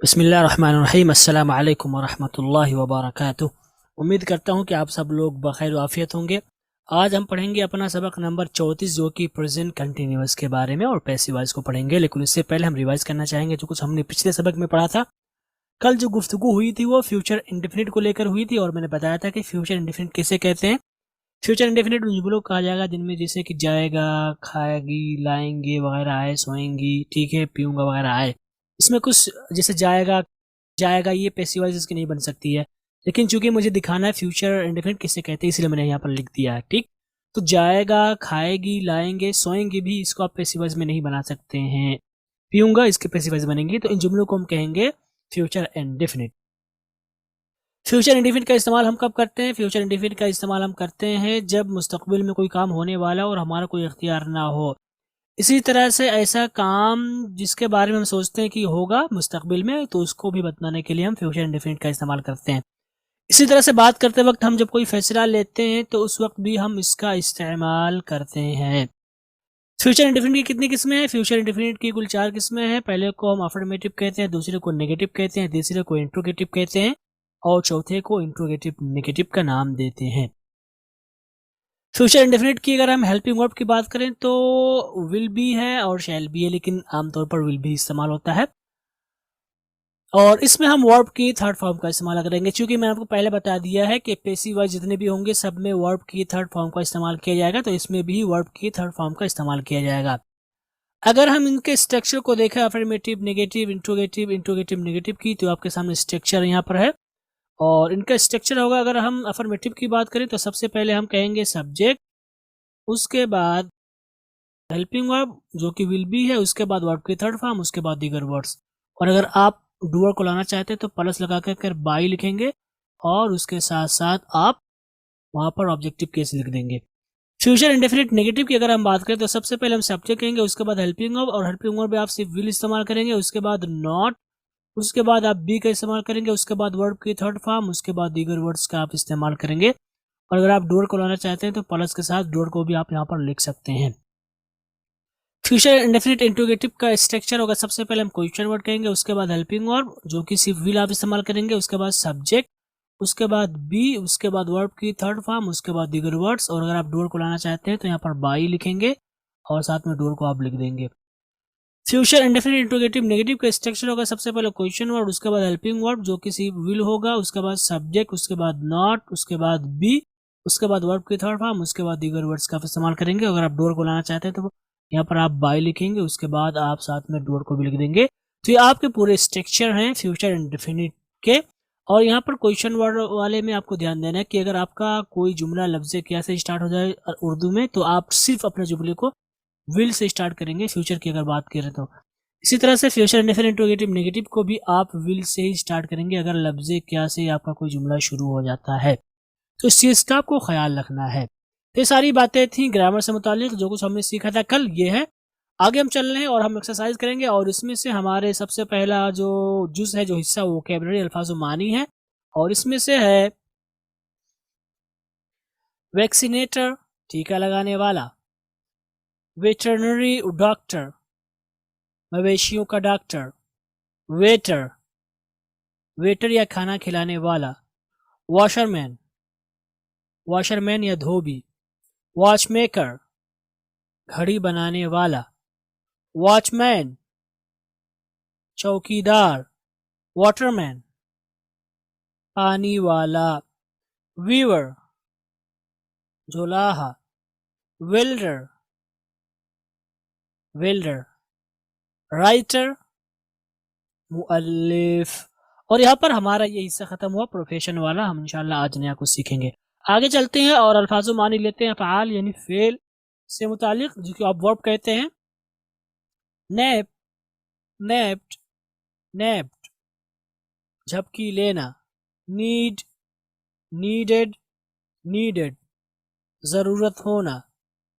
बिस्मिल्लाहिर्रहमानिर्रहीम अस्सलाम वालेकुम वरहमतुल्लाहि वबरकातुह। उम्मीद करता हूँ कि आप सब लोग बखैर आफियत होंगे। आज हम पढ़ेंगे अपना सबक नंबर 34 जो कि प्रेजेंट कंटिन्यूअस के बारे में और पैसिव वॉइस को पढ़ेंगे, लेकिन इससे पहले हम रिवाइज करना चाहेंगे जो कुछ हमने पिछले सबक में पढ़ा था। कल जो गुफ्तगू हुई थी वो फ्यूचर इंडेफिनिट को लेकर हुई थी और मैंने बताया था कि फ्यूचर इंडेफिनिट किसे कहते हैं। फ्यूचर इंडेफिनिट उन जुमलों को कहा जाएगा जिनमें जैसे कि जाएगा, खाएगी, लाएंगे वगैरह आए, सोएंगी, ठीक है, पीऊंगा वगैरह आए। इसमें कुछ जैसे जाएगा जाएगा ये पैसिव वॉइस इसकी नहीं बन सकती है, लेकिन चूंकि मुझे दिखाना है फ्यूचर इंडेफिनिट किसे कहते हैं इसलिए मैंने यहाँ पर लिख दिया है। ठीक, तो जाएगा, खाएगी, लाएंगे, सोएंगे भी इसको आप पैसिव वॉइस में नहीं बना सकते हैं। पीऊंगा इसके पैसिव वॉइस बनेंगी, तो इन जुमलों को हम कहेंगे फ्यूचर इंडेफिनिट। फ्यूचर इंडेफिनिट का इस्तेमाल हम कब करते हैं? फ्यूचर इंडेफिनिट का इस्तेमाल हम करते हैं जब मुस्तकबिल में कोई काम होने वाला और हमारा कोई इख्तियार ना हो। इसी तरह से ऐसा काम जिसके बारे में हम सोचते हैं कि होगा मुस्तकबिल में, तो उसको भी बताने के लिए हम फ्यूचर इंडेफिनिट का इस्तेमाल करते हैं। इसी तरह से बात करते वक्त हम जब कोई फैसला लेते हैं तो उस वक्त भी हम इसका इस्तेमाल करते हैं। फ्यूचर इंडेफिनिट की कितनी किस्में हैं? फ्यूचर इंडेफिनिट की कुल 4 किस्में हैं। पहले को हम अफर्मेटिव कहते हैं, दूसरे को नेगेटिव कहते हैं, तीसरे को इंट्रोगेटिव कहते हैं और चौथे को इंट्रोगेटिव नेगेटिव का नाम देते हैं। फ्यूचर इंडेफिनिट की अगर हम हेल्पिंग वर्ब की बात करें तो विल बी है और शैल बी है, लेकिन आमतौर पर विल बी इस्तेमाल होता है। और इसमें हम वर्ब की थर्ड फॉर्म का इस्तेमाल करेंगे, क्योंकि मैंने आपको पहले बता दिया है कि पैसिव वॉइस जितने भी होंगे सब में वर्ब की थर्ड फॉर्म का इस्तेमाल किया जाएगा, तो इसमें भी वर्ब की थर्ड फॉर्म का इस्तेमाल किया जाएगा। अगर हम इनके स्ट्रक्चर को देखें, affirmative, negative, interrogative, interrogative negative की, तो आपके सामने स्ट्रक्चर यहाँ पर है। और इनका स्ट्रक्चर होगा, अगर हम अफर्मेटिव की बात करें तो सबसे पहले हम कहेंगे सब्जेक्ट, उसके बाद हेल्पिंग वर्ब जो कि विल बी है, उसके बाद वर्ब की थर्ड फॉर्म, उसके बाद दीगर वर्ड्स। और अगर आप डूअर को लाना चाहते हैं तो प्लस लगा कर बाई लिखेंगे और उसके साथ साथ आप वहां पर ऑब्जेक्टिव केस लिख देंगे। फ्यूचर इंडेफिनिट नेगेटिव की अगर हम बात करें तो सबसे पहले हम सब्जेक्ट कहेंगे, उसके बाद हेल्पिंग वर्ब, और हेल्पिंग वर्ब में आप सिर्फ विल इस्तेमाल करेंगे, उसके बाद नॉट, उसके बाद आप बी का इस्तेमाल करेंगे, उसके बाद वर्ब की थर्ड फॉर्म, उसके बाद दीगर वर्ड्स का आप इस्तेमाल करेंगे। और अगर आप डूअर को लाना चाहते हैं तो प्लस के साथ डूअर को भी आप यहाँ पर लिख सकते हैं। फ्यूचर इंडेफिनिट इंट्रोगेटिव का स्ट्रक्चर होगा, सबसे पहले हम क्वेश्चन वर्ड कहेंगे, उसके बाद हेल्पिंग वर्ब जो कि सिर्फ विल आप इस्तेमाल करेंगे, उसके बाद सब्जेक्ट, उसके बाद बी, उसके बाद वर्ब की थर्ड फॉर्म, उसके बाद दीगर वर्ड्स। और अगर आप डूअर को लाना चाहते हैं तो यहाँ पर बाई लिखेंगे और साथ में डूअर को आप लिख देंगे। फ्यूचर इंडेफिनिट इंट्रोगेटिव नेगेटिव का स्ट्रक्चर होगा, सबसे पहले क्वेश्चन वर्ड, उसके बाद हेल्पिंग वर्ब जो कि सिर्फ विल होगा, उसके बाद सब्जेक्ट, उसके बाद नॉट, उसके बाद बी, उसके बाद वर्ब की थर्ड फॉर्म, उसके बाद दीगर वर्ड्स का इस्तेमाल करेंगे। अगर आप डूअर को लाना चाहते हैं तो यहाँ पर आप बाय लिखेंगे, उसके बाद आप साथ में डूअर को भी लिख देंगे। तो ये आपके पूरे स्ट्रक्चर हैं फ्यूचर इंडेफिनिट के। और यहाँ पर क्वेश्चन वर्ड वाले में आपको ध्यान देना है कि अगर आपका कोई जुमला लफ्ज़ क्या से स्टार्ट हो जाए उर्दू में, तो आप सिर्फ अपने जुमले को विल से स्टार्ट करेंगे। फ्यूचर की अगर बात करें तो इसी तरह से फ्यूचर इंडेफिनिट इंट्रोगेटिव नेगेटिव को भी आप विल से ही स्टार्ट करेंगे अगर लफ्ज़ क्या से आपका कोई जुमला शुरू हो जाता है। तो इस चीज़ का आपको ख्याल रखना है। तो ये सारी बातें थी ग्रामर से मुतालिक, जो कुछ हमने सीखा था कल ये है। आगे हम चल रहे हैं और हम एक्सरसाइज करेंगे, और इसमें से हमारे सबसे पहला जो जुज है, जो हिस्सा, वो वोकैबुलरी अल्फाज व मानी है। और इसमें से है वैक्सीनेटर, टीका लगाने वाला, वेटरनरी डॉक्टर, मवेशियों का डॉक्टर, वेटर, वेटर या खाना खिलाने वाला, वॉशरमैन, वॉशरमैन या धोबी, वॉचमेकर, घड़ी बनाने वाला, वॉचमैन, चौकीदार, वाटरमैन, पानी वाला, वीवर, जोलाहा, वेल्डर, वेल्डर, राइटर, मुअल्लिफ। और यहाँ पर हमारा ये हिस्सा खत्म हुआ प्रोफेशन वाला। हम इंशाल्लाह आज नया कुछ सीखेंगे। आगे चलते हैं और अल्फाजो मानी लेते हैं। फ़आल यानी फेल से मुतालिक, जिसको आप वर्ब कहते हैं। नैप, नैप्ड, नैप्ड, झपकी लेना, नीड, नीडेड, नीडेड, ज़रूरत होना,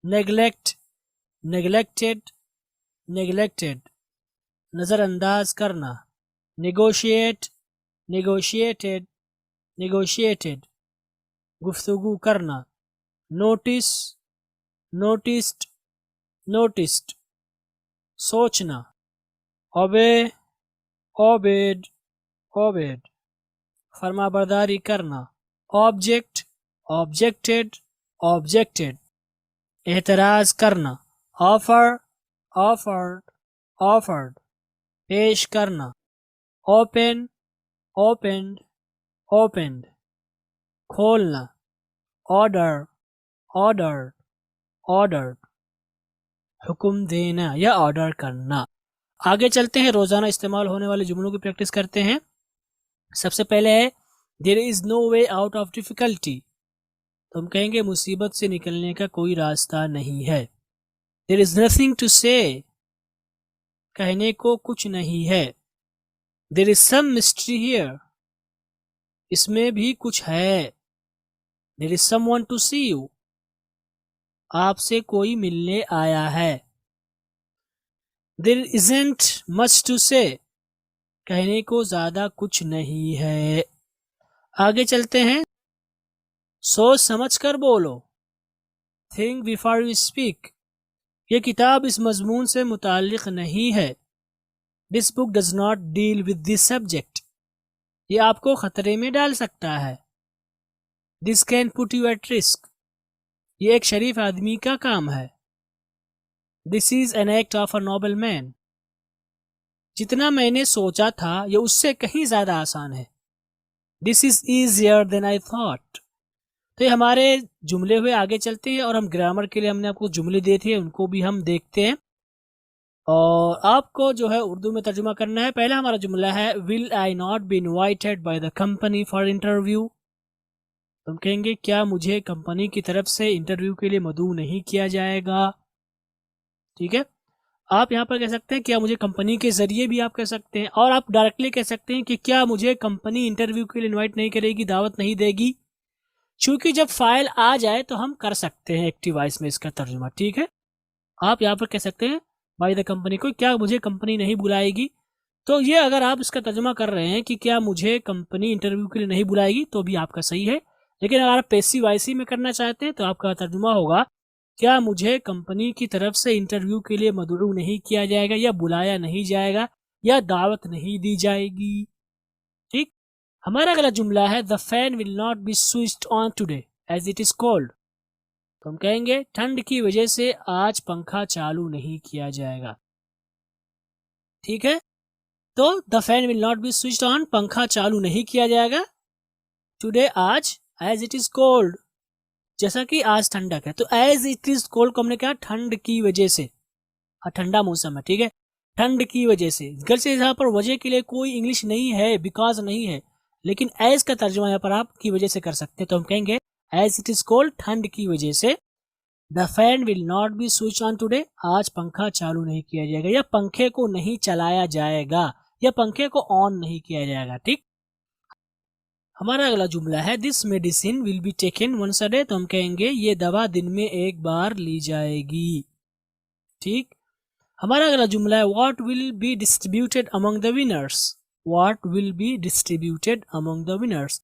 नेगलेक्ट, नेगलेक्टेड, नेगलेक्टेड, नज़रअंदाज करना, नेगोशिएट, नेगोशिएटेड, नेगोशिएटेड, गुफ्तगू करना, नोटिस, नोटिस्ड, नोटिस्ड, सोचना, ओबे, ओबेड, obeyed, फरमाबरदारी करना, object, objected, objected, एतराज करना, offer, offered, offered, पेश करना, open, opened, opened, खोलना, order, ordered, ordered, हुक्म देना या ऑर्डर करना। आगे चलते हैं, रोजाना इस्तेमाल होने वाले जुमलों की प्रैक्टिस करते हैं। सबसे पहले है there is no way out of difficulty, तो हम कहेंगे मुसीबत से निकलने का कोई रास्ता नहीं है। देयर इज नथिंग टू से, कहने को कुछ नहीं है। There is some mystery here, इसमें भी कुछ है। There is someone to see you, आपसे कोई मिलने आया है। देयर इजंट मच टू से, कहने को ज्यादा कुछ नहीं है। आगे चलते हैं, सोच समझ कर बोलो, थिंक बिफोर यू स्पीक, ये किताब इस मजमून से मुताल्लिक नहीं है। This book does not deal with this subject, ये आपको खतरे में डाल सकता है। This can put you at risk, ये एक शरीफ आदमी का काम है। This is an act of a noble man, जितना मैंने सोचा था ये उससे कहीं ज्यादा आसान है। This is easier than I thought, तो ये हमारे जुमले हुए। आगे चलते हैं और हम ग्रामर के लिए हमने आपको जुमले दिए थे उनको भी हम देखते हैं और आपको जो है उर्दू में तर्जुमा करना है। पहला हमारा जुमला है will I not be invited by the company for interview, तुम कहेंगे क्या मुझे कंपनी की तरफ से इंटरव्यू के लिए मदऊ नहीं किया जाएगा। ठीक है, आप यहाँ पर कह सकते हैं क्या मुझे कंपनी के जरिए भी आप कह सकते हैं, और आप डायरेक्टली कह सकते हैं कि क्या मुझे कंपनी इंटरव्यू के लिए इनवाइट नहीं करेगी, दावत नहीं देगी। चूंकि जब फाइल आ जाए तो हम कर सकते हैं एक्टिव वॉइस में इसका तर्जुमा। ठीक है, आप यहाँ पर कह सकते हैं बाय द कंपनी को, क्या मुझे कंपनी नहीं बुलाएगी। तो ये अगर आप इसका तर्जुमा कर रहे हैं कि क्या मुझे कंपनी इंटरव्यू के लिए नहीं बुलाएगी तो भी आपका सही है। लेकिन अगर आप पैसिव वॉइस में करना चाहते हैं तो आपका तर्जुमा होगा क्या मुझे कंपनी की तरफ से इंटरव्यू के लिए मदऊ नहीं किया जाएगा या बुलाया नहीं जाएगा या दावत नहीं दी जाएगी। ठीक, हमारा अगला जुमला है the fan will not be switched on today as it is cold, तो हम कहेंगे ठंड की वजह से आज पंखा चालू नहीं किया जाएगा। ठीक है, तो the fan will not be switched on, पंखा चालू नहीं किया जाएगा टुडे आज, एज इट इज कोल्ड, जैसा कि आज ठंडक है। तो एज इट इज कोल्ड को हमने कहा ठंड की वजह से, ठंडा मौसम है। ठीक है, ठंड की वजह से, घर से यहाँ पर वजह के लिए कोई इंग्लिश नहीं है, बिकॉज नहीं है, लेकिन एज का तर्जुमा यहाँ पर आप की वजह से कर सकते हैं। तो हम कहेंगे एज इट इज कोल्ड, ठंड की वजह से। The fan will not B switch on today, आज पंखा चालू नहीं किया जाएगा या पंखे को नहीं चलाया जाएगा या पंखे को ऑन नहीं किया जाएगा। ठीक, हमारा अगला जुमला है this medicine will be taken once a day, तो हम कहेंगे ये दवा दिन में एक बार ली जाएगी। ठीक, हमारा अगला जुमला है what will be distributed among the winners, what will be distributed among the winners,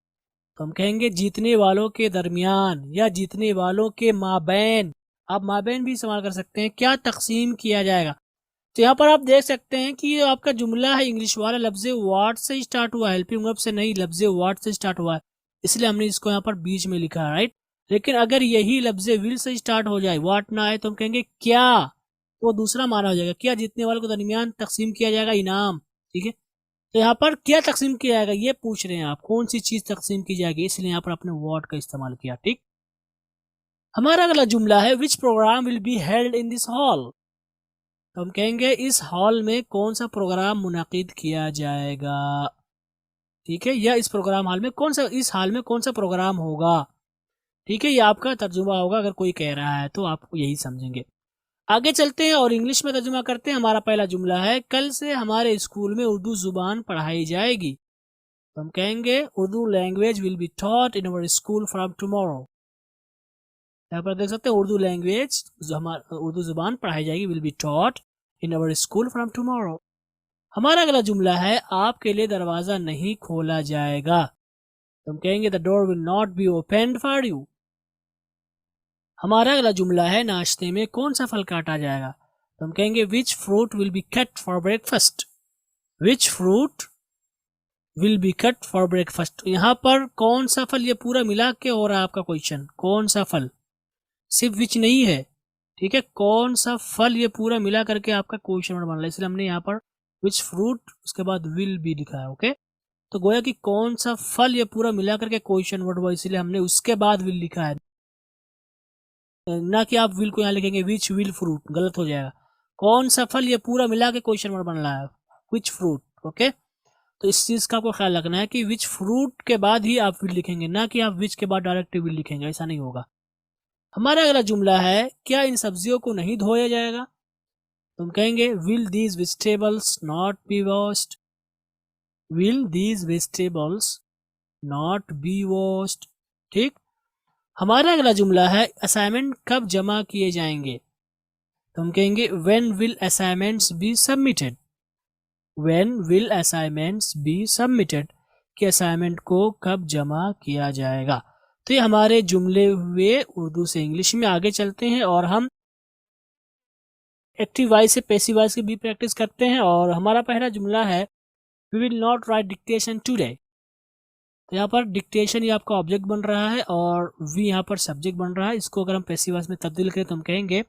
तो हम कहेंगे जीतने वालों के दरमियान या जीतने वालों के माबैन, आप माबैन भी इस्तेमाल कर सकते हैं, क्या तकसीम किया जाएगा। तो यहाँ पर आप देख सकते हैं कि ये आपका जुमला है इंग्लिश वाला लफ्ज व्हाट से स्टार्ट हुआ है, हेल्पिंग वर्ब से नहीं, लफ्ज व्हाट से स्टार्ट हुआ है, इसलिए हमने इसको यहाँ पर बीच में लिखा है। राइट, लेकिन अगर यही लफ्ज विल से स्टार्ट हो जाए, व्हाट ना आए, तो हम कहेंगे क्या, तो दूसरा माना हो जाएगा, क्या जीतने वालों के दरमियान तकसीम किया जाएगा इनाम। ठीक है, तो यहाँ पर क्या तकसीम किया जाएगा ये पूछ रहे हैं आप, कौन सी चीज तकसीम की जाएगी, इसलिए यहाँ पर आपने व्हाट का इस्तेमाल किया। ठीक, हमारा अगला जुमला है विच programme will be held in this hall, तो हम कहेंगे इस हॉल में कौन सा प्रोग्राम मुनाकिद किया जाएगा। ठीक है, या इस प्रोग्राम हॉल में कौन सा, इस हॉल में कौन सा प्रोग्राम होगा। ठीक है, ये आपका तर्जुमा होगा, अगर कोई कह रहा है तो आप यही समझेंगे। आगे चलते हैं और इंग्लिश में तर्जुमा करते हैं। हमारा पहला जुमला है कल से हमारे स्कूल में उर्दू जुबान पढ़ाई जाएगी, तो हम कहेंगे Urdu language will be taught in our school from tomorrow, यहाँ पर देख सकते हैं उर्दू लैंग्वेज जो हमारा उर्दू जुबान पढ़ाई जाएगी will be taught in our school from tomorrow. हमारा अगला जुमला है आपके लिए दरवाजा नहीं खोला जाएगा, तो हम कहेंगे the door will not B opened for you. हमारा अगला जुमला है नाश्ते में कौन सा फल काटा जाएगा, तो हम कहेंगे which fruit will be cut for breakfast, which fruit will be cut for breakfast. यहाँ पर कौन सा फल, ये पूरा मिला के हो रहा है आपका क्वेश्चन, कौन सा फल, सिर्फ विच नहीं है, ठीक है, कौन सा फल, ये पूरा मिला करके आपका क्वेश्चन वर्ड बन रहा है, इसलिए हमने यहाँ पर विच फ्रूट उसके बाद विल बी लिखा है। ओके, तो गोया कि कौन सा फल, ये पूरा मिला करके क्वेश्चन वर्ड हुआ, इसलिए हमने उसके बाद विल लिखा है, ना कि आप विल को यहाँ लिखेंगे विच विल फ्रूट, गलत हो जाएगा। कौन सा फल, ये पूरा मिला के क्वेश्चन वर्ड बन रहा है, विच फ्रूट। ओके, तो इस चीज का आपको ख्याल रखना है कि विच फ्रूट के बाद ही आप विल लिखेंगे, ना कि आप विच के बाद डायरेक्ट विल लिखेंगे, ऐसा नहीं होगा। हमारा अगला जुमला है, क्या इन सब्जियों को नहीं धोया जाएगा? तुम कहेंगे will these vegetables not be washed, will these vegetables not be washed. ठीक, हमारा अगला जुमला है, असाइनमेंट कब जमा किए जाएंगे? तुम कहेंगे when will assignments be submitted, when will assignments be submitted, कि असाइनमेंट को कब जमा किया जाएगा। तो ये हमारे जुमले हुए उर्दू से इंग्लिश में। आगे चलते हैं और हम एक्टिव वॉइस से पैसिव वॉइस की भी प्रैक्टिस करते हैं। और हमारा पहला जुमला है, we will not write dictation today. तो यहाँ पर डिक्टेशन ये आपका ऑब्जेक्ट बन रहा है और वी यहाँ पर सब्जेक्ट बन रहा है। इसको अगर हम पैसिव वॉइस में तब्दील करें तो हम कहेंगे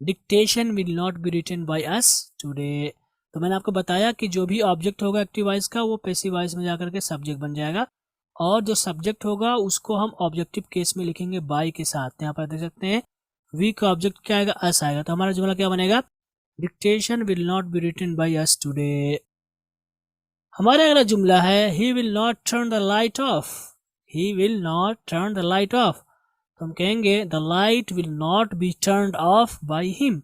dictation will not be written by us today. तो मैंने आपको बताया कि जो भी ऑब्जेक्ट होगा एक्टिव वॉइस का, वो पैसिव वॉइस में जाकर के सब्जेक्ट बन जाएगा, और जो सब्जेक्ट होगा उसको हम ऑब्जेक्टिव केस में लिखेंगे बाय के साथ। यहाँ पर देख सकते हैं वी का ऑब्जेक्ट क्या आएगा, अस आएगा। तो हमारा जुमला क्या बनेगा, dictation will not be written by us today. हमारा अगला जुमला है, he will not turn the light off, he will not turn the light off. तो हम कहेंगे the light will not be turned off by him.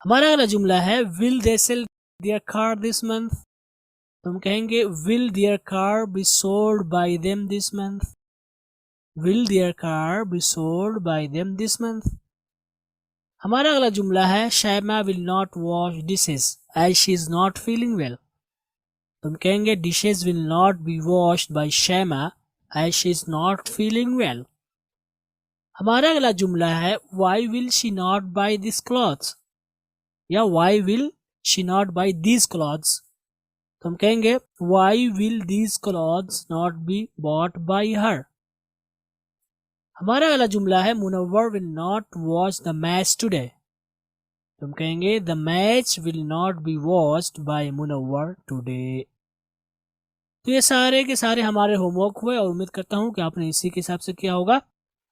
हमारा अगला जुमला है, will they sell their car this month. तो हम कहेंगे will their car be sold by them this month, will their car be sold by them this month. हमारा अगला जुमला है, Shaima will not wash dishes as she is not feeling well. तो हम कहेंगे dishes will not be washed by Shaima as she is not feeling well. हमारा अगला जुमला है, why will she not buy this clothes, या why will she not buy these clothes. तो हम कहेंगे why will these clothes not be bought by her. हमारा अगला जुमला है, Munawwar will not watch the match today. तो हम कहेंगे the match will not be watched by Munawwar today. तो ये सारे के सारे हमारे होमवर्क हुए और उम्मीद करता हूँ कि आपने इसी के हिसाब से किया होगा।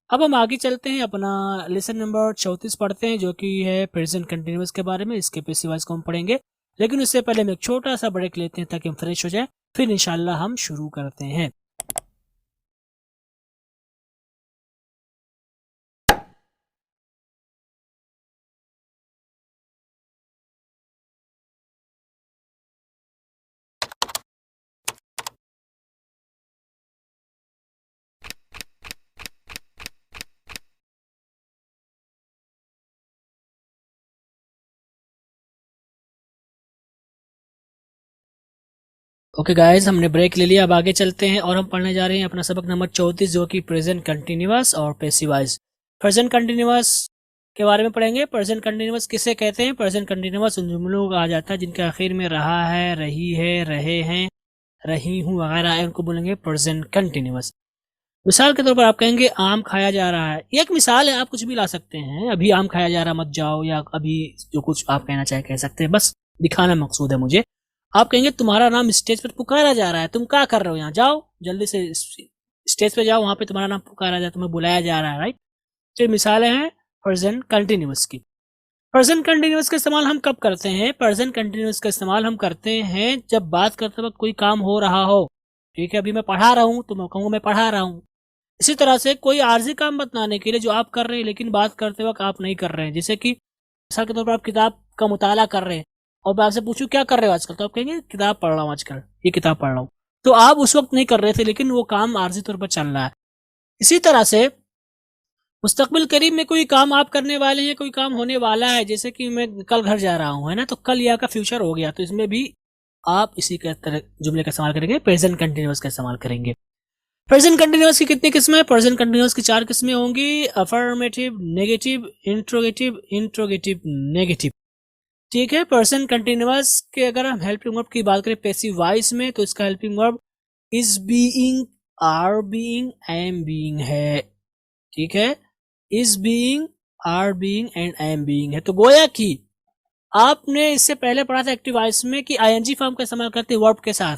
अब हम आगे चलते हैं, अपना लेसन नंबर 34 पढ़ते हैं, जो कि है प्रेजेंट कंटिन्यूअस के बारे में। इसके पैसिव वॉइस को हम पढ़ेंगे, लेकिन उससे पहले हम एक छोटा सा ब्रेक लेते हैं ताकि हम फ्रेश हो जाए, फिर इंशाल्लाह हम शुरू करते हैं। ओके गाइस, हमने ब्रेक ले लिया, अब आगे चलते हैं और हम पढ़ने जा रहे हैं अपना सबक नंबर 34, जो कि प्रेजेंट कंटिन्यूअस और पैसिव वॉइस। प्रेजेंट कंटिन्यूअस के बारे में पढ़ेंगे। प्रेजेंट कंटिन्यूअस किसे कहते हैं? प्रेजेंट कंटिन्यूअस उन जुमलों का आ जाता है जिनके आखिर में रहा है, रही है, रहे हैं, रही हूँ वगैरह है, उनको बोलेंगे प्रेजेंट कंटिन्यूअस। मिसाल के तौर पर आप कहेंगे आम खाया जा रहा है, एक मिसाल है, आप कुछ भी ला सकते हैं, अभी आम खाया जा रहा मत जाओ, या अभी जो कुछ आप कहना चाहे कह सकते हैं, बस दिखाना मकसूद है मुझे। आप कहेंगे तुम्हारा नाम स्टेज पर पुकारा जा रहा है, तुम क्या कर रहे हो यहाँ, जाओ जल्दी से स्टेज पे जाओ, वहां पे तुम्हारा नाम पुकारा जा, तुम्हें बुलाया जा रहा है, राइट। तो मिसालें हैं प्रेजेंट कंटिन्यूअस की। प्रेजेंट कंटिन्यूअस का इस्तेमाल हम कब करते हैं? प्रेजेंट कंटिन्यूअस का इस्तेमाल हम करते हैं जब बात करते वक्त कोई काम हो रहा हो। ठीक है, अभी मैं पढ़ा रहा हूँ तो मैं कहूँगा मैं पढ़ा रहा हूँ। इसी तरह से कोई आर्जी काम बताने के लिए जो आप कर रहे हैं लेकिन बात करते वक्त आप नहीं कर रहे हैं, जैसे कि मिसाल के तौर पर आप किताब का मुताला कर रहे हैं और मैं आपसे पूछूं क्या कर रहे हो आजकल, तो आप कहेंगे किताब पढ़ रहा हूँ आजकल, ये किताब पढ़ रहा हूँ। तो आप उस वक्त नहीं कर रहे थे लेकिन वो काम आर्जी तौर पर चल रहा है। इसी तरह से मुस्तकबिल करीब में कोई काम आप करने वाले हैं, कोई काम होने वाला है, जैसे कि मैं कल घर जा रहा हूँ, है ना, तो कल या का फ्यूचर हो गया, तो इसमें भी आप इसी के तरह जुमले का इस्तेमाल करेंगे, प्रेजेंट कंटिन्यूअस का इस्तेमाल करेंगे। प्रेजेंट कंटिन्यूअस की कितनी किस्में? प्रेजेंट कंटिन्यूअस की 4 किस्में होंगी, affirmative, negative, interrogative, interrogative, negative. ठीक है। प्रेजेंट कंटिन्यूअस के अगर हम हेल्पिंग वर्ब की बात करें पैसिव वॉइस में, तो इसका helping verb is being, are being, am being है। ठीक है, is being, are being and am being है। तो गोया कि आपने इससे पहले पढ़ा था एक्टिव वॉइस में कि आईएनजी फॉर्म का इस्तेमाल करते वर्ब के साथ,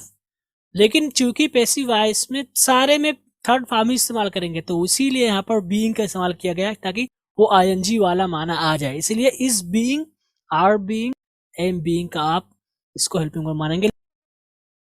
लेकिन चूंकि पैसिव वॉइस में सारे में थर्ड फॉर्म ही इस्तेमाल करेंगे, तो इसीलिए यहाँ पर बीइंग का इस्तेमाल किया गया ताकि वो आईएनजी वाला माना आ जाए। इसीलिए is being, are being, am being का आप इसको हेल्पिंग वर्ब मानेंगे।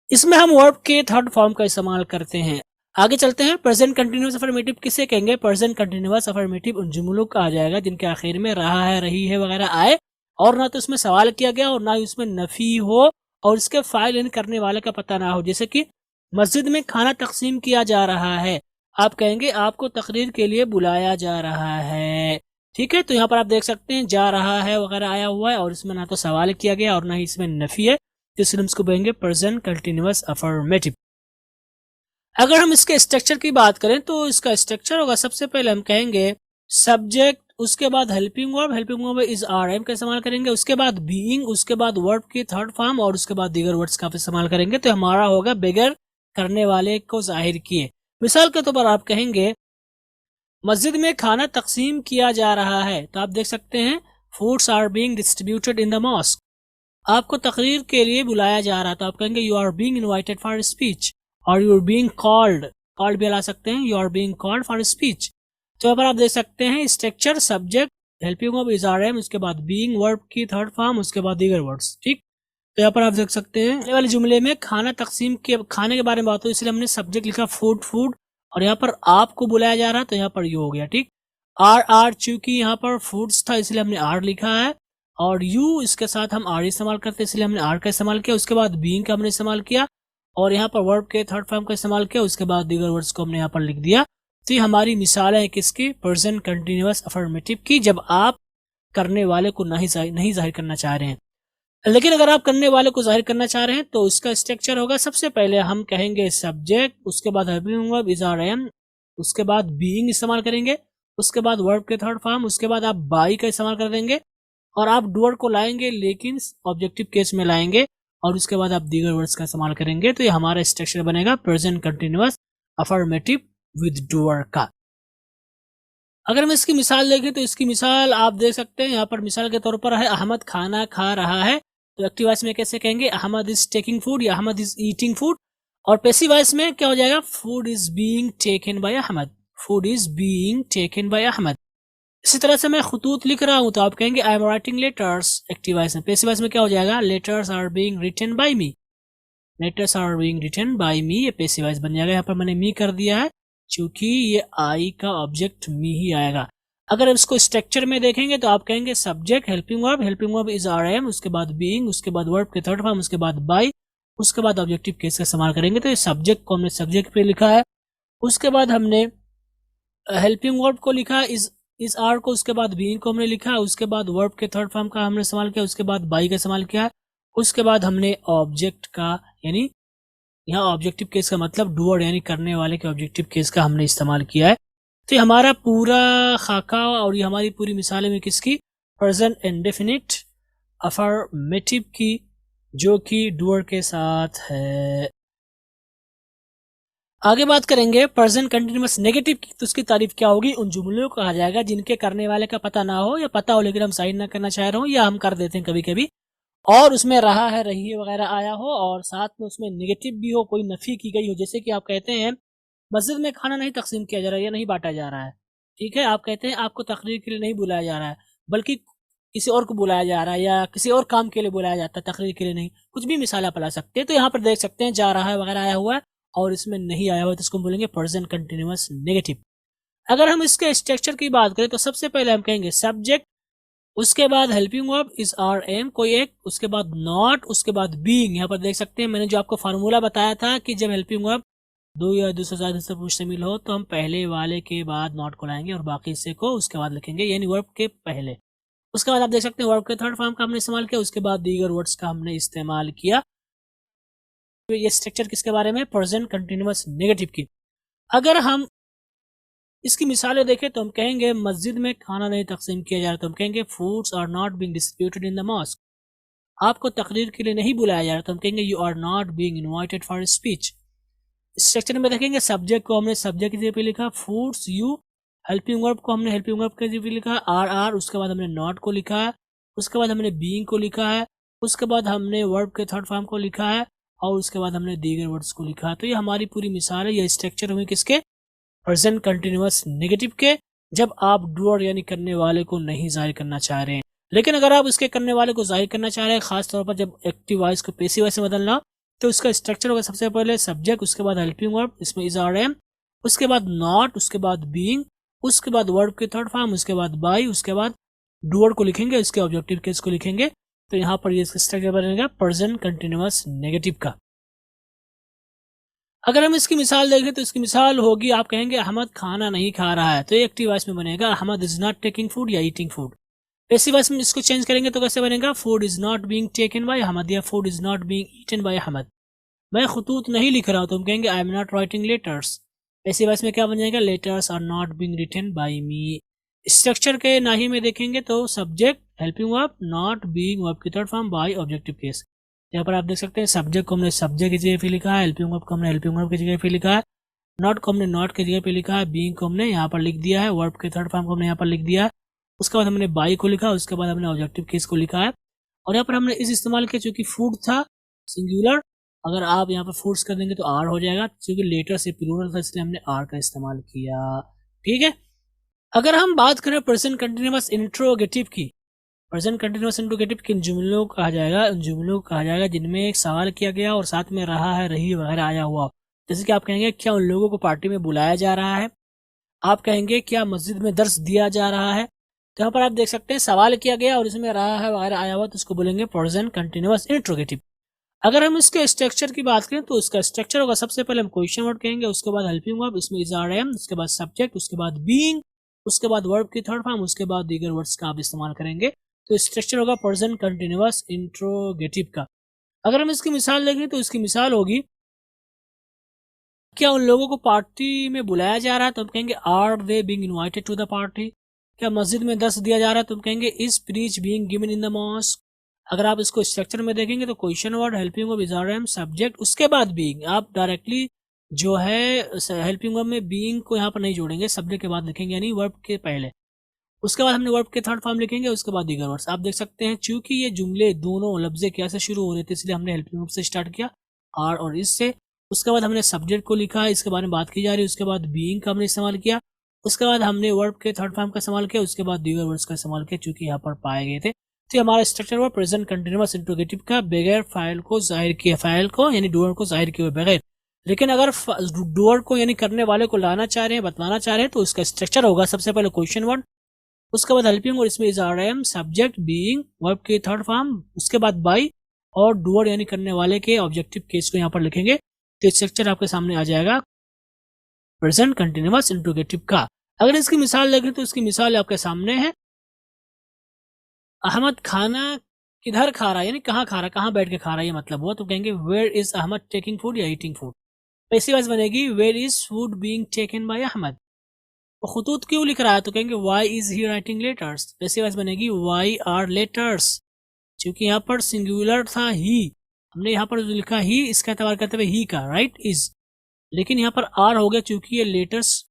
इसमें हम वर्ब के थर्ड फॉर्म का इस्तेमाल करते हैं। आगे चलते हैं। प्रेजेंट कंटिन्यूअस अफर्मेटिव किसे कहेंगे? प्रेजेंट कंटिन्यूअस अफर्मेटिव उन जुमलों का आ जाएगा जिनके आखिर में रहा है, रही है वगैरह आए और ना तो उसमें सवाल किया गया और ना ही उसमें नफी हो और इसके फाइल इन करने वाले का पता ना हो। जैसे कि मस्जिद में खाना तकसीम किया जा रहा है, आप कहेंगे आपको तकरीर के लिए बुलाया जा रहा है। ठीक है, तो यहाँ पर आप देख सकते हैं जा रहा है वगैरह आया हुआ है और इसमें ना तो सवाल किया गया और ना ही इसमें नफी है, तो इसलिए हम इसको कहेंगे प्रेजेंट कंटिन्यूअस अफर्मेटिव। अगर हम इसके स्ट्रक्चर की बात करें तो इसका स्ट्रक्चर होगा, सबसे पहले हम कहेंगे सब्जेक्ट, उसके बाद helping verb, helping verb is are am का इस्तेमाल करेंगे, उसके बाद बीइंग, उसके बाद वर्ब की थर्ड फॉर्म और उसके बाद दीगर वर्ड्स का इस्तेमाल करेंगे। तो हमारा होगा बगैर करने वाले को जाहिर किए। मिसाल के तौर पर आप कहेंगे मस्जिद में खाना तकसीम किया जा रहा है, तो आप देख सकते हैं foods are being distributed in the mosque. आपको तकरीर के लिए बुलाया जा रहा है, तो आप कहेंगे you are being invited for speech और you are being called, called भी ला सकते हैं, you are being called for speech. तो यहाँ पर आप देख सकते हैं structure subject, helping verb is are am, उसके बाद बीइंग, वर्ब की थर्ड फॉर्म, उसके बाद दीगर वर्ड्स। ठीक, तो यहाँ पर आप देख सकते हैं ये वाले जुमले में खाना तकसीम के खाने के बारे में बात हो, इसलिए हमने सब्जेक्ट लिखा फूड, फूड, और यहाँ पर आपको बुलाया जा रहा है तो यहाँ पर यू हो गया। ठीक, आर आर, चूंकि यहाँ पर फूड्स था इसलिए हमने आर लिखा है और यू इसके साथ हम आर इस्तेमाल करते हैं इसलिए हमने आर का इस्तेमाल किया। उसके बाद बीइंग का हमने इस्तेमाल किया और यहाँ पर वर्ब के थर्ड फॉर्म का इस्तेमाल किया, उसके बाद दीगर वर्ड्स को हमने यहाँ पर लिख दिया। तो ये हमारी मिसाल है किसकी? प्रेजेंट कंटिन्यूअस अफर्मेटिव की, जब आप करने वाले को नहीं जाहिर करना चाह रहे हैं। लेकिन अगर आप करने वाले को जाहिर करना चाह रहे हैं तो इसका स्ट्रक्चर होगा, सबसे पहले हम कहेंगे सब्जेक्ट, उसके बाद helping verb is are am, उसके बाद बीइंग इस्तेमाल करेंगे, उसके बाद वर्ब के थर्ड फॉर्म, उसके बाद आप बाई का इस्तेमाल कर देंगे और आप डूअर को लाएंगे लेकिन ऑब्जेक्टिव केस में लाएंगे और उसके बाद आप दीगर वर्ड्स का इस्तेमाल करेंगे। तो ये हमारा स्ट्रक्चर बनेगा present continuous affirmative with doer का। अगर हम इसकी मिसाल देखें तो इसकी मिसाल आप देख सकते हैं, यहाँ पर मिसाल के तौर पर है अहमद खाना खा रहा है, तो एक्टिव वॉइस में कैसे कहेंगे? अहमद इज टेकिंग फूड या अहमद इज ईटिंग फूड। और पैसिव वॉइस में क्या हो जाएगा? Food is being taken by Ahmad, food is being taken by Ahmad. इसी तरह से मैं खतूत लिख रहा हूं तो आप कहेंगे I am writing letters, active voice में। पैसिव वॉइस में क्या हो जाएगा? Letters are being written by me, letters are being written by me, ये पैसिव वॉइस बन जाएगा। यहाँ पर मैंने मी कर दिया है क्योंकि ये आई का ऑब्जेक्ट मी ही आएगा। अगर इसको स्ट्रक्चर में देखेंगे तो आप कहेंगे subject, helping verb is are am, उसके बाद बीइंग, उसके बाद वर्ब के थर्ड फॉर्म, उसके बाद बाय, उसके बाद ऑब्जेक्टिव केस का इस्तेमाल करेंगे। तो ये सब्जेक्ट को हमने सब्जेक्ट पे लिखा है, उसके बाद हमने हेल्पिंग वर्ब को लिखा इस आर को, उसके बाद बीइंग को हमने लिखा, उसके बाद वर्ब के थर्ड फॉर्म का हमने इस्तेमाल किया, उसके बाद बाई का इस्तेमाल किया, उसके बाद हमने ऑब्जेक्ट का, यानी यहाँ ऑब्जेक्टिव केस का मतलब डूअर यानी करने वाले के ऑब्जेक्टिव केस का हमने इस्तेमाल किया है। तो ये हमारा पूरा खाका और ये हमारी पूरी मिसालें में किसकी? प्रेजेंट इंडेफिनिट अफर्मेटिव की, जो कि डूअर के साथ है। आगे बात करेंगे प्रेजेंट कंटिन्यूअस नेगेटिव की, तो उसकी तारीफ क्या होगी? उन जुमलों को कहा जाएगा जिनके करने वाले का पता ना हो या पता हो लेकिन हम साइन ना करना चाह रहे हो या हम कर देते हैं कभी कभी, और उसमें रहा है, रही है वगैरह आया हो और साथ में उसमें नेगेटिव भी हो, कोई नफी की गई हो। जैसे कि आप कहते हैं मस्जिद में खाना नहीं तकसीम किया जा रहा है या नहीं बांटा जा रहा है। ठीक है, आप कहते हैं आपको तकरीर के लिए नहीं बुलाया जा रहा है बल्कि किसी और को बुलाया जा रहा है या किसी और काम के लिए बुलाया जाता है, तकरीर के लिए नहीं। कुछ भी मिसाल आप ला सकते हैं। तो यहाँ पर देख सकते हैं जा रहा है वगैरह आया हुआ है और इसमें नहीं आया हुआ, तो इसको बोलेंगे प्रेजेंट कंटिन्यूअस नेगेटिव। अगर हम इसके स्ट्रक्चर की बात करें तो सबसे पहले हम कहेंगे सब्जेक्ट, उसके बाद helping verb is are am कोई एक, उसके बाद नॉट, उसके बाद बीइंग। यहाँ पर देख सकते हैं मैंने जो आपको फार्मूला बताया था कि जब हेल्पिंग वर्ब दो या दो से ज्यादा हिस्से पर शामिल हो तो हम पहले वाले के बाद नॉट को लाएंगे और बाकी हिस्से को उसके बाद लिखेंगे, यानी वर्ब के पहले। उसके बाद आप देख सकते हैं वर्ब के थर्ड फॉर्म का हमने इस्तेमाल किया, उसके बाद दीगर वर्ड्स का हमने इस्तेमाल किया। तो ये स्ट्रक्चर किसके बारे में? प्रेजेंट कंटिन्यूअस नेगेटिव की। अगर हम इसकी मिसालें देखें तो हम कहेंगे मस्जिद में खाना नहीं तकसीम किया जा रहा, तो हम कहेंगे foods are not being distributed in the mosque. आपको तकरीर के लिए नहीं बुलाया जा रहा, तो हम कहेंगे you are not being invited for speech. Structure में देखेंगे सब्जेक्ट को हमने सब्जेक्ट की जगह पे लिखा, फूड्स यू, हेल्पिंग वर्ब को हमने हेल्पिंग वर्ब की जगह पे लिखा आर, उसके बाद हमने नॉट को लिखा है, उसके बाद हमने बीइंग को लिखा है, उसके बाद हमने वर्ब के थर्ड फॉर्म को लिखा है, और उसके बाद हमने दीगर वर्ड्स को लिखा है। तो ये हमारी पूरी मिसाल है, ये स्ट्रक्चर हुई किसके, प्रेजेंट कंटिन्यूअस नेगेटिव के, जब आप डूअर यानी करने वाले को नहीं जाहिर करना चाह रहे हैं। लेकिन अगर आप इसके करने वाले को जाहिर करना चाह रहे हैं, खास तौर पर जब एक्टिव वॉइस को पैसिव वॉइस में बदलना, तो उसका स्ट्रक्चर होगा सबसे पहले सब्जेक्ट, उसके बाद हेल्पिंग वर्ब, इसमें इज आर एम, उसके बाद नॉट, उसके बाद बीइंग, उसके बाद वर्ब के थर्ड फॉर्म, उसके बाद बाई, उसके बाद डूअर को लिखेंगे, उसके ऑब्जेक्टिव केस को लिखेंगे। तो यहाँ पर ये स्ट्रक्चर बनेगा प्रेजेंट कंटिन्यूअस नेगेटिव का। अगर हम इसकी मिसाल देखें तो इसकी मिसाल होगी, आप कहेंगे अहमद खाना नहीं खा रहा है, तो ये एक्टिव वॉइस में बनेगा Ahmad is not taking food या ईटिंग फूड। पैसिव वॉइस में इसको चेंज करेंगे तो कैसे बनेगा, food is not being taken by Ahmad या food is not being eaten by Ahmad. मैं खतूत नहीं लिख रहा हूं, तो हम कहेंगे I am not writing letters. Passive voice में क्या बन जाएगा, letters are not being written by me. Structure के नाही में देखेंगे तो subject, helping verb, not, being, verb की third form, by, objective case. यहाँ पर आप देख सकते हैं सब्जेक्ट को हमने सब्जेक्ट की जगह पे लिखा है, हेल्पिंग वर्ब को हमने हेल्पिंग वर्ब की जगह पे लिखा है, नॉट को हमने नॉट की जगह पे लिखा है, बीइंग को हमने यहाँ पर लिख दिया है, वर्ब के थर्ड फॉर्म को हमने यहाँ पर लिख दिया है, उसके बाद हमने बाई को लिखा, उसके बाद हमने ऑब्जेक्टिव केस को लिखा है। और यहाँ पर हमने इस इस्तेमाल किया चूंकि फूड था सिंगुलर, अगर आप यहाँ पर फूड्स कर देंगे तो आर हो जाएगा, क्योंकि लेटर से प्लूरल था इसलिए हमने आर का इस्तेमाल किया। ठीक है, अगर हम बात करें प्रेजेंट कंटिन्यूअस इंट्रोगेटिव की, प्रेजेंट कंटिन्यूअस इंट्रोगेटिव किन जुमलों को कहा जाएगा, उन जुमलों को कहा जाएगा जिनमें एक सवाल किया गया और साथ में रहा है, रही वगैरह आया हुआ। जैसे कि आप कहेंगे क्या उन लोगों को पार्टी में बुलाया जा रहा है, आप कहेंगे क्या मस्जिद में दर्स दिया जा रहा है। तो यहाँ पर आप देख सकते हैं सवाल किया गया और इसमें रहा है वगैरह आया हुआ, तो उसको बोलेंगे प्रेजेंट कंटिन्यूअस इंट्रोगेटिव। अगर हम इसके स्ट्रक्चर की बात करें तो इसका स्ट्रक्चर होगा, सबसे पहले हम क्वेश्चन वर्ड कहेंगे, उसके बाद हेल्पिंग वर्ब, इसमें इज आर एम, उसके बाद सब्जेक्ट, उसके बाद बीइंग, उसके बाद वर्ब की थर्ड फॉर्म, उसके बाद दीगर वर्ड्स का आप इस्तेमाल करेंगे। तो स्ट्रक्चर होगा प्रेजेंट कंटिन्यूअस इंट्रोगेटिव का। अगर हम इसकी मिसाल देखें तो इसकी मिसाल होगी क्या उन लोगों को पार्टी में बुलाया जा रहा है, तो हम कहेंगे are they being invited to the party. क्या मस्जिद में दर्स दिया जा रहा है, तो हम कहेंगे is preach being given in the mosque. अगर आप इसको स्ट्रक्चर में देखेंगे तो question word, helping verb, is are am, subject, उसके बाद बीइंग। आप डायरेक्टली जो है हेल्पिंग वर्ब में बीइंग को यहाँ पर नहीं जोड़ेंगे, सब्जेक्ट के बाद लिखेंगे यानी वर्ब के पहले, उसके बाद हमने वर्ब के थर्ड फॉर्म लिखेंगे, उसके बाद दीगर वर्ड्स। आप देख सकते हैं चूंकि ये जुमले दोनों लफ्जे क्या से शुरू हो रहे थे इसलिए हमने हेल्पिंग वर्ब से स्टार्ट किया, आर और इस से। उसके बाद हमने सब्जेक्ट को लिखा है, इसके बारे में बात की जा रही है, उसके बाद बीइंग का हमने इस्तेमाल किया, उसके बाद हमने वर्ब के थर्ड फॉर्म का इस्तेमाल किया, उसके बाद दीगर वर्ड्स का इस्तेमाल किया चूंकि यहाँ पर पाए गए थे। तो हमारा स्ट्रक्चर हुआ प्रेजेंट कंटिन्यूअस इंट्रोगेटिव का, बगैर फाइल को जाहिर किए, फाइल को यानी डूअर को जाहिर किए बगैर। लेकिन अगर डूअर को यानी करने वाले को लाना चाह रहे हैं, बतलाना चाह रहे हैं, तो उसका स्ट्रक्चर होगा सबसे पहले क्वेश्चन वर्ड, उसके बाद हेल्पिंग और इसमें is are am, subject, being, verb के थर्ड फॉर्म, उसके बाद बाई, और डूअर यानी करने वाले के ऑब्जेक्टिव केस को यहाँ पर लिखेंगे। तो स्ट्रक्चर आपके सामने आ जाएगा प्रेजेंट कंटिन्यूअस इंट्रोगेटिव का। अगर इसकी मिसाल देखें तो इसकी मिसाल आपके सामने है, अहमद खाना किधर खा रहा है, यानी कहाँ खा रहा है, कहाँ बैठ के खा रहा है, ये मतलब हुआ। तो कहेंगे where is Ahmad taking food या ईटिंग फूड। पैसिव वॉइस बनेगी where is food being taken by Ahmad. वो खतूत क्यों लिख रहा है, तो कहेंगे why is he writing letters. Passive voice बनेगी वाई आर लेटर्स, क्योंकि यहाँ पर सिंगुलर था ही, हमने यहाँ पर जो लिखा ही इसका एतबार करते हुए ही का, राइट इज, लेकिन यहाँ पर आर हो गया चूंकि ये लेटर्स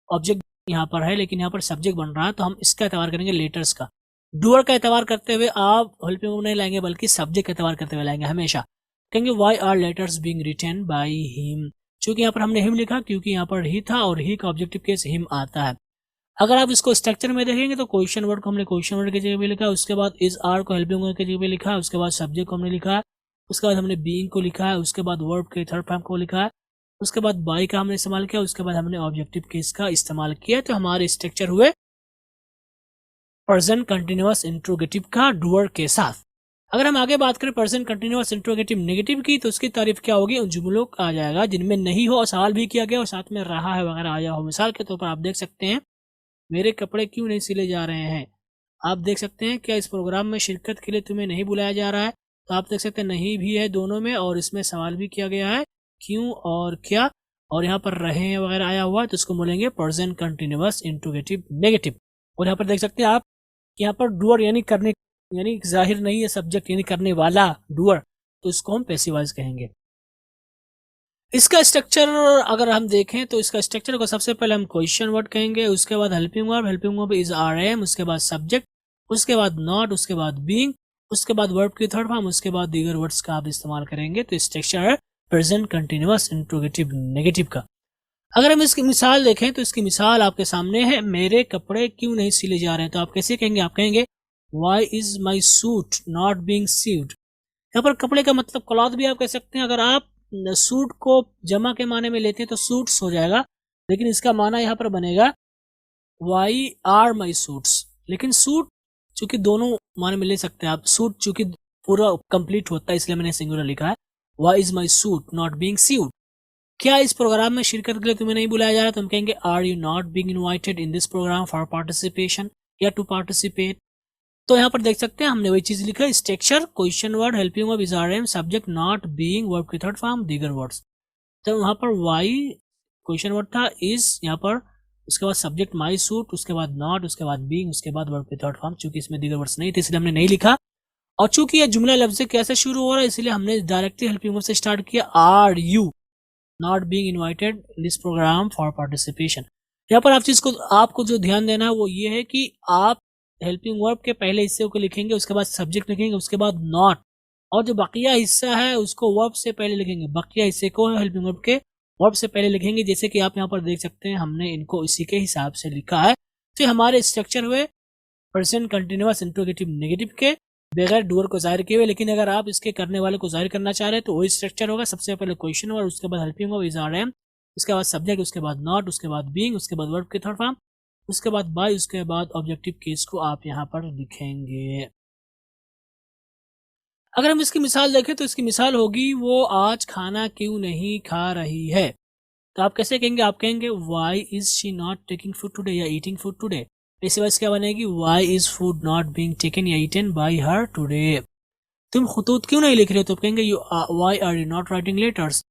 ऑब्जेक्ट यहाँ पर है, लेकिन यहाँ पर सब्जेक्ट बन रहा है, तो हम इसका एतबार करेंगे लेटर्स का। डूअर का एतबार करते हुए आप हेल्पिंग वर्ब नहीं लाएंगे बल्कि सब्जेक्ट का एतबार करते हुए लाएंगे हमेशा। कहेंगे why are letters being written by him, क्योंकि यहाँ पर हमने हिम लिखा क्योंकि यहाँ पर ही था और ही का ऑब्जेक्टिव केस हिम आता है। अगर आप इसको स्ट्रक्चर में देखेंगे तो क्वेश्चन वर्ड को हमने क्वेश्चन वर्ड की जगह पे लिखा, उसके बाद इज आर को हेल्पिंग वर्ब की जगह पे लिखा, उसके बाद सब्जेक्ट को हमने लिखा, उसके बाद हमने बीइंग को लिखा है, उसके बाद वर्ब के थर्ड फॉर्म को लिखा है, उसके बाद बाई का हमने इस्तेमाल किया, उसके बाद हमने ऑब्जेक्टिव केस का इस्तेमाल किया। तो हमारे स्ट्रक्चर हुए प्रेजेंट कंटिन्यूअस इंट्रोगेटिव का डूअर के साथ। अगर हम आगे बात करें प्रेजेंट कंटिन्यूअस इंट्रोगेटिव नेगेटिव की, तो उसकी तारीफ क्या होगी, उन जुमलों का आ जाएगा जिनमें नहीं हो और सवाल भी किया गया और साथ में रहा है वगैरह आया हो। मिसाल के तौर पर आप देख सकते हैं मेरे कपड़े क्यों नहीं सिले जा रहे हैं। आप देख सकते हैं क्या इस प्रोग्राम में शिरकत के लिए तुम्हें नहीं बुलाया जा रहा है, तो आप देख सकते हैं नहीं भी है दोनों में, और इसमें सवाल भी किया गया है क्यों और क्या, और यहाँ पर रहे हैं वगैरह आया हुआ है, तो इसको बोलेंगे प्रेजेंट कंटिन्यूअस इंट्रोगेटिव नेगेटिव। और यहाँ पर देख सकते हैं आप यहाँ पर डूअर यानी करने यानी जाहिर नहीं है सब्जेक्ट यानी करने वाला डूअर, तो इसको हम पैसिव वॉइस कहेंगे। इसका स्ट्रक्चर अगर हम देखें तो इसका स्ट्रक्चर को सबसे पहले हम क्वेश्चन वर्ड कहेंगे, उसके बाद helping verb is are am, उसके बाद सब्जेक्ट, उसके बाद नॉट, उसके बाद बीइंग, उसके बाद वर्ब की थर्ड फॉर्म, उसके बाद दीगर वर्ड्स का आप इस्तेमाल करेंगे। तो स्ट्रक्चर है प्रेजेंट कंटिन्यूअस इंट्रोगेटिव नेगेटिव का। अगर हम इसकी मिसाल देखें तो इसकी मिसाल आपके सामने है, मेरे कपड़े क्यों नहीं सिले जा रहे हैं। तो आप कैसे कहेंगे, आप कहेंगे why is my suit not being sewed. यहाँ पर कपड़े का मतलब क्लॉथ भी आप कह सकते हैं। अगर आप सूट को जमा के माने में लेते हैं तो सूट्स हो जाएगा, लेकिन इसका माना यहाँ पर बनेगा वाई आर माई सूट्स। लेकिन सूट चूंकि दोनों माने में ले सकते हैं आप, सूट चूंकि पूरा कंप्लीट होता है इसलिए मैंने सिंगुलर लिखा है, why is my suit not being sewed. क्या इस प्रोग्राम में शिरकत के लिए तुम्हें नहीं बुलाया जा रहा? तो हम कहेंगे are you not being invited in this programme for participation या टू पार्टिसिपेट। तो यहाँ पर देख सकते हैं हमने वही चीज लिखा, structure question word helping verb is are am, subject not being, verb की थर्ड फॉर्म, दीगर वर्ड्स। तो वहां पर वाई क्वेश्चन वर्ड था, इज यहाँ पर, उसके बाद सब्जेक्ट माई सूट, उसके बाद नॉट, उसके बाद बीइंग, उसके बाद वर्ब की थर्ड फॉर्म। चूंकि इसमें दीगर वर्ड्स नहीं थे इसलिए हमने नहीं लिखा, और चूंकि यह जुमला लफ्ज से कैसे शुरू हो रहा है इसलिए हमने डायरेक्टली हेल्पिंग वर्ब से स्टार्ट किया, are you not being invited in this programme for participation. यहाँ पर आप चीज को आपको जो ध्यान देना है वो ये है कि आप हेल्पिंग वर्ब के पहले हिस्से को लिखेंगे, उसके बाद सब्जेक्ट लिखेंगे, उसके बाद नॉट, और जो बकिया हिस्सा है उसको वर्ब से पहले लिखेंगे। बकिया हिस्से को हेल्पिंग वर्ब के वर्ब से पहले लिखेंगे, जैसे कि आप यहाँ पर देख सकते हैं हमने इनको इसी के हिसाब से लिखा है। तो हमारे स्ट्रक्चर हुए प्रेजेंट कंटिन्यूअस इंट्रोगेटिव नेगेटिव के बगैर डूअर को जाहिर किए हुए। लेकिन अगर आप इसके करने वाले को जाहिर करना चाह रहे हैं तो वही स्ट्रक्चर होगा, सबसे पहले क्वेश्चन वर्ड, उसके बाद helping verb is are am, उसके बाद सब्जेक्ट, उसके बाद नॉट, उसके बाद बीइंग, उसके बाद वर्ब की थर्ड फॉर्म, उसके बाद बाय, उसके बाद ऑब्जेक्टिव केस को आप यहाँ पर लिखेंगे। अगर हम इसकी मिसाल देखें तो इसकी मिसाल होगी वो आज खाना क्यों नहीं खा रही है। तो आप कैसे कहेंगे, आप कहेंगे why is she not taking food today या ईटिंग फूड टुडे। इसी वजह क्या बनेगी, why is food not being taken या ईटन बाय हर टुडे। तुम खुतूत क्यों नहीं लिख रहे हो। तो कहेंगे you why are you not writing letters.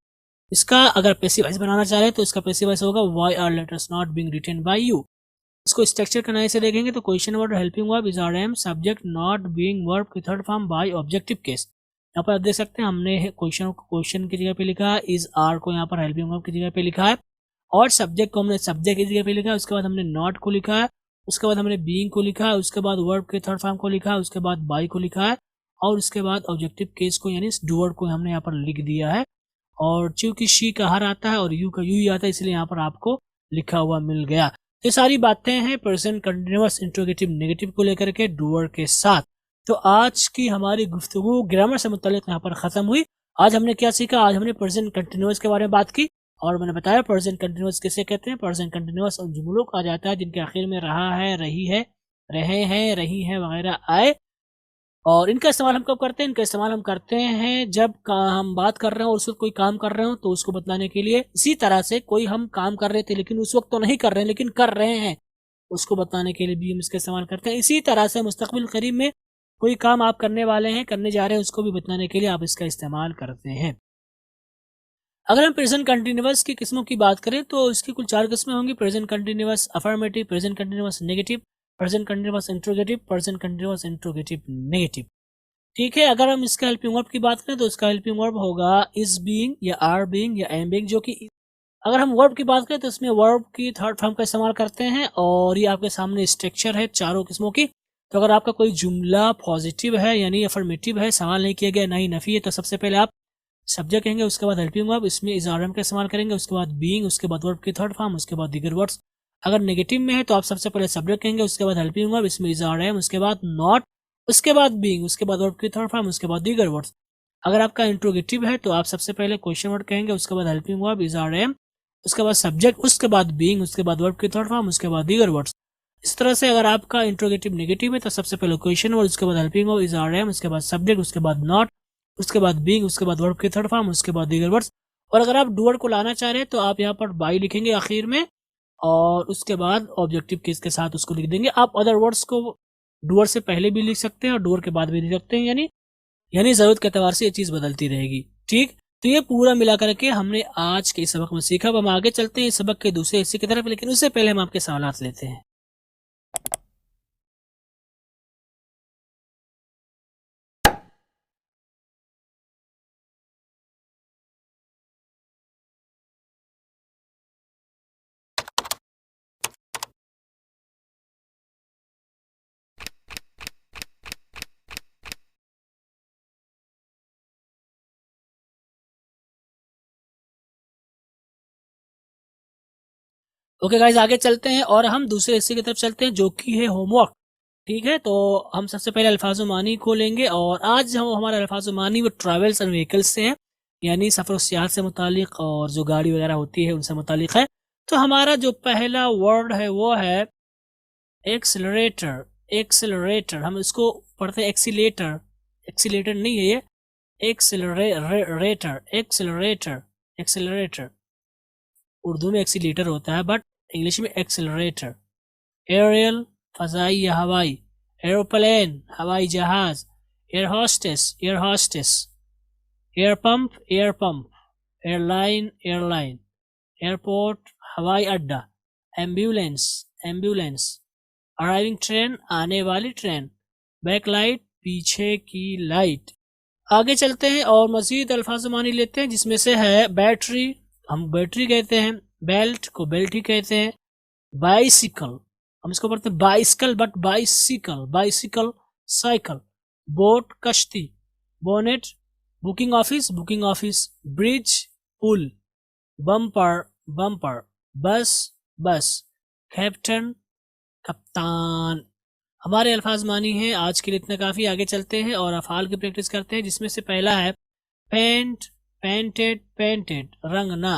इसका अगर पैसिव वॉइस बनाना चाह रहे हैं तो इसका पैसिव वॉइस होगा why are letters not being written by you. इसको स्ट्रक्चर का नए से देखेंगे तो question word helping verb is are am, subject not being, verb की third form by, objective case. यहाँ पर आप देख सकते हैं हमने क्वेश्चन की जगह पे लिखा है, इज आर को यहाँ पर हेल्पिंग वर्ब की जगह पे लिखा है, और सब्जेक्ट को हमने सब्जेक्ट की जगह पे लिखा है, उसके बाद हमने नॉट को लिखा है, उसके बाद हमने बीइंग को लिखा है, उसके बाद वर्ब के थर्ड फॉर्म को लिखा है, उसके बाद बाय को लिखा है, और उसके बाद ऑब्जेक्टिव केस को यानी डूअर को हमने यहाँ पर लिख दिया है। और चूंकि शी का हर आता है और यू का यू ही आता है इसलिए यहाँ पर आपको लिखा हुआ मिल गया। ये सारी बातें हैं प्रेजेंट कंटिन्यूअस इंट्रोगेटिव नेगेटिव को लेकर के डूअर के साथ। तो आज की हमारी गुफ्तगू ग्रामर से मुताल्लिक यहाँ पर खत्म हुई। आज हमने क्या सीखा, आज हमने प्रेजेंट कंटिन्यूअस के बारे में बात की, और मैंने बताया प्रेजेंट कंटिन्यूअस किसे कहते हैं। प्रेजेंट कंटिन्यूअस उन जुमलों को आ जाता है जिनके आखिर में रहा है, रही है, रहे हैं, रही है वगैरह आए। और इनका इस्तेमाल हम कब करते हैं, इनका इस्तेमाल हम करते हैं जब हम बात कर रहे हो और उस वक्त कोई काम कर रहे हो तो उसको बताने के लिए। इसी तरह से कोई हम काम कर रहे थे लेकिन उस वक्त तो नहीं कर रहे हैं लेकिन कर रहे हैं, उसको बताने के लिए भी हम इसका इस्तेमाल करते हैं। इसी तरह से मुस्तकबिल करीब में कोई काम आप करने वाले हैं, करने जा रहे हैं, उसको भी बताने के लिए आप इसका इस्तेमाल करते हैं। अगर हम प्रेजेंट कंटिन्यूअस की किस्मों की बात करें तो इसकी कुल 4 किस्में होंगी, present continuous affirmative, present continuous negative, present continuous interrogative, present continuous interrogative negative. ठीक है, अगर हम इसका हेल्पिंग वर्ब की बात करें तो इसका हेल्पिंग वर्ब होगा इज बीइंग या आर बीइंग या एम बीइंग, जो कि अगर हम वर्ब की बात करें तो इसमें वर्ब की थर्ड फॉर्म का इस्तेमाल करते हैं। और ये आपके सामने स्ट्रक्चर है चारों किस्मों की। तो अगर आपका कोई जुमला पॉजिटिव है यानी अफर्मेटिव है, सवाल नहीं किया गया, ना ही नफी है, तो सबसे पहले आप सब्जेक्ट कहेंगे, उसके बाद हेल्पिंग वर्ब, इसमें इज आर एम का इस्तेमाल करेंगे, उसके बाद बीइंग, उसके बाद वर्ब की थर्ड फॉर्म, उसके बाद दीगर वर्ड्स। अगर नेगेटिव में है तो आप सबसे पहले सब्जेक्ट कहेंगे, उसके बाद हेल्पिंग वर्ब, इसमें इज आर एम, उसके बाद नॉट, उसके बाद बीइंग, उसके बाद वर्ब की थर्ड फॉर्म, उसके बाद दीगर वर्ड्स। अगर आपका इंट्रोगेटिव है तो आप सबसे पहले क्वेश्चन वर्ड कहेंगे, उसके बाद helping verb is are am, उसके बाद सब्जेक्ट, उसके बाद बीइंग, उसके बाद वर्ब की थर्ड फॉर्म, उसके बाद दीगर वर्ड्स। इस तरह से अगर आपका इंट्रोगेटिव नेगेटिव है तो सबसे पहले क्वेश्चन वर्ड, उसके बाद helping verb is are am, उसके बाद सब्जेक्ट, उसके बाद नॉट, उसके बाद बीइंग, उसके बाद वर्ब की थर्ड फॉर्म, उसके बाद दीगर वर्ड्स। और अगर आप डूअर को लाना चाह रहे हैं तो आप यहाँ पर बाई लिखेंगे आखिर में, और उसके बाद ऑब्जेक्टिव केस के साथ उसको लिख देंगे। आप अदर वर्ड्स को डूअर से पहले भी लिख सकते हैं और डूअर के बाद भी लिख सकते हैं, यानी जरूरत के एतबार से ये चीज बदलती रहेगी। ठीक, तो ये पूरा मिला करके हमने आज के सबक में सीखा। अब हम आगे चलते हैं इस सबक के दूसरे हिस्से की तरफ, लेकिन उससे पहले हम आपके सवालात लेते हैं। ओके गाइस, आगे चलते हैं और हम दूसरे हिस्से की तरफ चलते हैं जो कि है होमवर्क। ठीक है, तो हम सबसे पहले अल्फाजो मानी को लेंगे और आज हम हमारा अल्फाजो मानी वो ट्रैवल्स एंड व्हीकल्स से हैं, यानी सफ़र सियाहत से मुतालिक और जो गाड़ी वगैरह होती है उनसे मुतालिक है। तो हमारा जो पहला वर्ड है वो है एक्सेलरेटर। एक्सेलरेटर हम इसको पढ़ते हैं एक्सीलेटर, एक्सीलेटर नहीं है ये, एक्सेलरेटर एक्सेलरेटर एक्सेलरेटर। उर्दू में एक्सीलेटर होता है बट इंग्लिश में एक्सेलरेटर। एरियल फजाई या हवाई, एरोप्लेन हवाई जहाज, air hostess air hostess, air pump airline airline, airport हवाई अड्डा, एम्बुलेंस एम्बुलेंस, अराइविंग ट्रेन आने वाली ट्रेन, बैकलाइट पीछे की लाइट। आगे चलते हैं और मजीद अल्फाज मानी लेते हैं जिसमें से है बैटरी, हम बैटरी कहते हैं, बेल्ट को बेल्ट ही कहते हैं, बाइसिकल हम इसको पढ़ते हैं bicycle but bicycle bicycle, cycle, boat कश्ती, बोनेट बुकिंग ऑफिस, ब्रिज पुल, बम्पर बम्पर, बस बस, कैप्टन कप्तान। हमारे अल्फाज मानी हैं आज के लिए इतना काफ़ी। आगे चलते हैं और अफ़ाल की प्रैक्टिस करते हैं जिसमें से पहला है पेंट पेंटेड पेंटेड रंगना,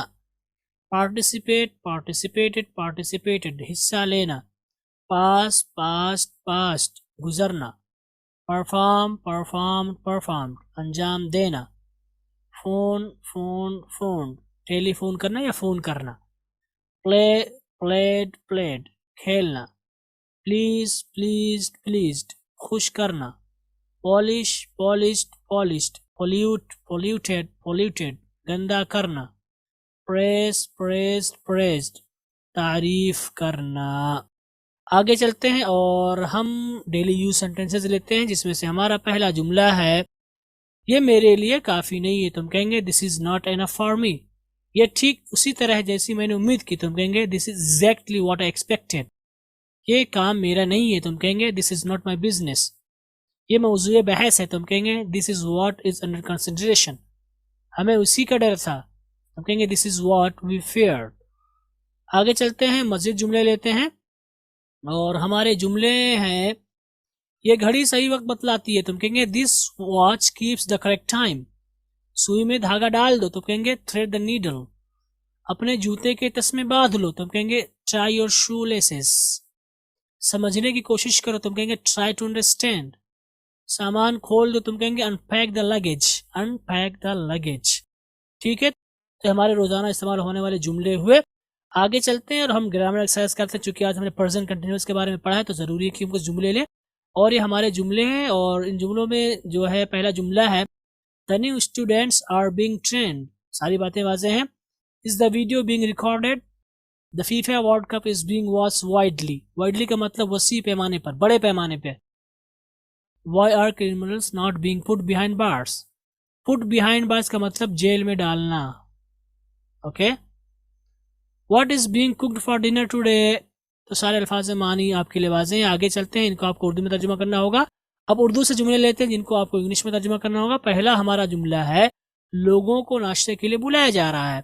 पार्टिसिपेटेड हिस्सा लेना, पास्ट गुजरना, परफॉर्म्ड अंजाम देना, फोन टेलीफोन करना या फोन करना, प्लेड खेलना, प्लीज्ड खुश करना, पॉलिश्ड पोल्यूटेड गंदा करना, प्रेज्ड तारीफ करना। आगे चलते हैं और हम डेली यूज सेंटेंसेस लेते हैं जिसमें से हमारा पहला जुमला है ये मेरे लिए काफ़ी नहीं है। तुम कहेंगे this is not enough for me. ये ठीक उसी तरह है जैसी मैंने उम्मीद की। तुम कहेंगे this is exactly what I expected. ये काम मेरा नहीं है। तुम कहेंगे this is not my business. ये मौजूद बहस है। तुम कहेंगे this is what is under consideration. हमें उसी का डर था। हम कहेंगे दिस इज़ व्हाट वी फेयर्ड। आगे चलते हैं, मज़ीद जुमले लेते हैं और हमारे जुमले हैं ये घड़ी सही वक्त बतलाती है। तुम कहेंगे this watch keeps the correct time. सुई में धागा डाल दो। तुम कहेंगे थ्रेड द नीडल। अपने जूते के तस्मे बांध लो। तुम कहेंगे ट्राई योर शू लेसेस। समझने की कोशिश करो। तुम कहेंगे ट्राई टू अंडरस्टैंड। सामान खोल दो। तुम कहेंगे अनपैक द लगेज। ठीक है, तो हमारे रोजाना इस्तेमाल होने वाले जुमले हुए। आगे चलते हैं और हम ग्रामर एक्सरसाइज करते हैं। चूंकि आज हमने प्रेजेंट कंटिन्यूअस के बारे में पढ़ा है तो जरूरी है कि हम कुछ जुमले लें और ये हमारे जुमले हैं। और इन जुमलों में जो है पहला जुमला है the new students are being trained. सारी बातें वाज़ेह हैं। Is the video being recorded. The FIFA World Cup is being watched widely का मतलब वसी पैमाने पर, बड़े पैमाने पे। Why are criminals not being put behind bars का मतलब जेल में डालना। Okay, what is being cooked for dinner today. तो सारे अल्फाज मानी आपके लिए वाज़ेह हैं। आगे चलते हैं, इनको आपको उर्दू में तर्जुमा करना होगा। अब उर्दू से जुमले लेते हैं जिनको आपको इंग्लिश में तर्जुमा करना होगा। पहला हमारा जुमला है लोगों को नाश्ते के लिए बुलाया जा रहा है।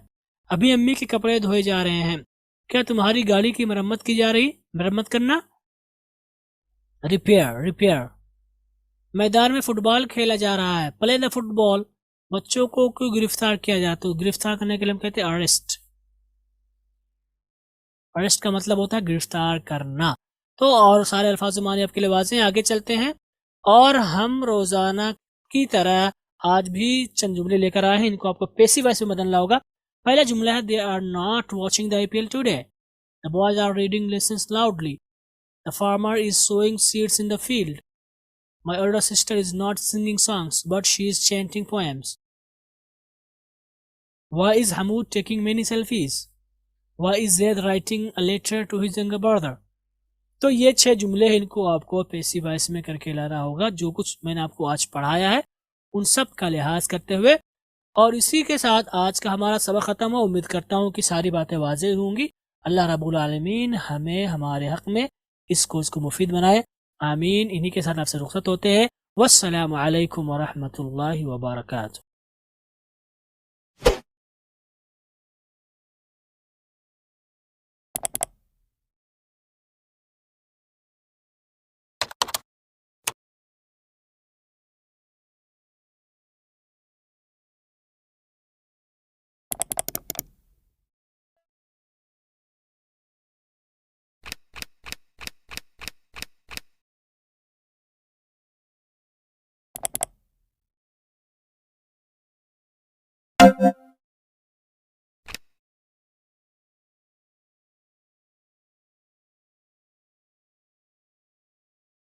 अभी अम्मी के कपड़े धोए जा रहे हैं। क्या तुम्हारी गाड़ी की मरम्मत की जा रही? मरम्मत करना, रिपेयर। मैदान में फुटबॉल खेला जा रहा है। Play the football. बच्चों को क्यों गिरफ्तार किया जाता है? गिरफ्तार करने के लिए हम कहते हैं अरेस्ट का मतलब होता है गिरफ्तार करना। तो और सारे अल्फाज माने आपके लिए वाज़ेह हैं। आगे चलते हैं और हम रोजाना की तरह आज भी चंद जुमले लेकर आए हैं। इनको आपको पैसिव वॉइस में बदलना होगा। पहला जुमला है they are not watching the IPL today. The boys are reading lessons loudly. The farmer is sowing seeds in the field. My elder sister is not singing songs but she is chanting poems. Why is Hamoud taking many selfies? Why is Zaid writing a letter to his younger brother? तो ये 6 जुमले हैं, इनको आपको passive voice में करके लाना होगा। जो कुछ मैंने आपको आज पढ़ाया है उन सब का लिहाज करते हुए। और इसी के साथ आज का हमारा सबक ख़त्म हो। उम्मीद करता हूँ कि सारी बातें वाज़ेह होंगी। अल्लाह रब्बुल आलमीन हमें हमारे हक़ में इस कोर्स को मुफीद बनाए। आमीन। इन्हीं के साथ आपसे रुखसत होते हैं। वस्सलामु अलैकुम व रहमतुल्लाहि व बरकातुहू।